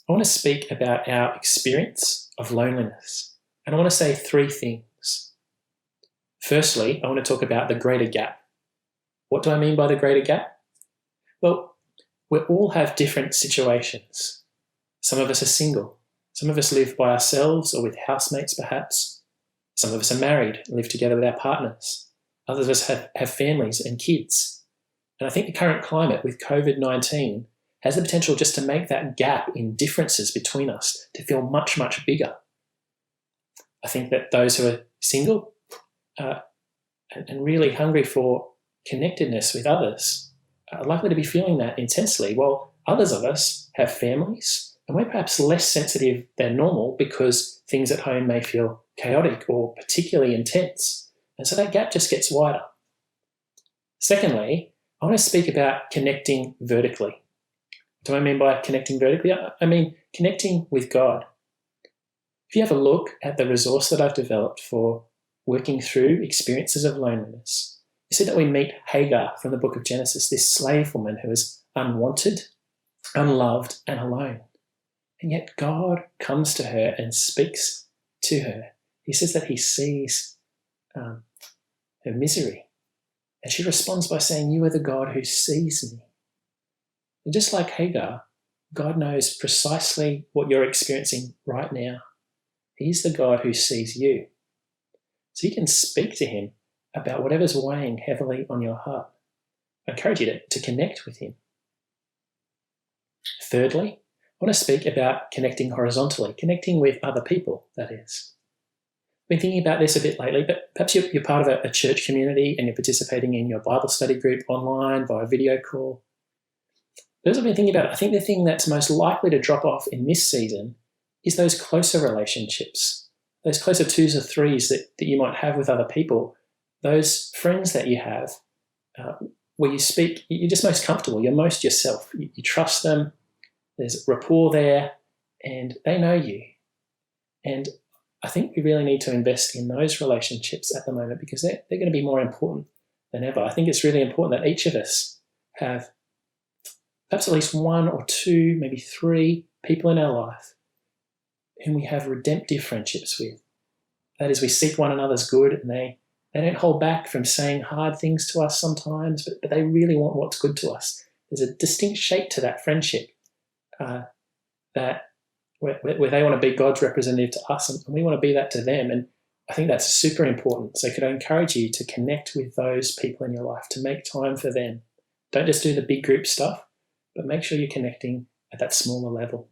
I want to speak about our experience of loneliness. And I want to say three things. Firstly, I want to talk about the greater gap. What do I mean by the greater gap? Well, we all have different situations. Some of us are single. Some of us live by ourselves or with housemates, perhaps. Some of us are married and live together with our partners. Others of us have families and kids. And I think the current climate with COVID-19 has the potential just to make that gap in differences between us to feel much, much bigger. I think that those who are single and really hungry for connectedness with others are likely to be feeling that intensely, while others of us have families and we're perhaps less sensitive than normal because things at home may feel chaotic or particularly intense. And so that gap just gets wider. Secondly, I want to speak about connecting vertically. What do I mean by connecting vertically? I mean connecting with God. If you have a look at the resource that I've developed for working through experiences of loneliness, you see that we meet Hagar from the book of Genesis, this slave woman who is unwanted, unloved, and alone. And yet God comes to her and speaks to her. He says that he sees her misery. And she responds by saying, "You are the God who sees me." And just like Hagar, God knows precisely what you're experiencing right now. He's the God who sees you. So you can speak to him about whatever's weighing heavily on your heart. I encourage you to connect with him. Thirdly, I want to speak about connecting horizontally, connecting with other people, that is. I've been thinking about this a bit lately, but perhaps you're part of a church community and you're participating in your Bible study group online via video call. But as I've been thinking about it, I think the thing that's most likely to drop off in this season is those closer relationships, those closer twos or threes that you might have with other people, those friends that you have where you speak, you're just most comfortable, you're most yourself, you trust them, there's rapport there, and they know you. And I think we really need to invest in those relationships at the moment because they're going to be more important than ever. I think it's really important that each of us have perhaps at least one or two, maybe three people in our life whom we have redemptive friendships with. That is, we seek one another's good and they don't hold back from saying hard things to us sometimes, but they really want what's good to us. There's a distinct shape to that friendship that where they want to be God's representative to us and we want to be that to them. And I think that's super important. So could I encourage you to connect with those people in your life, to make time for them. Don't just do the big group stuff, but make sure you're connecting at that smaller level.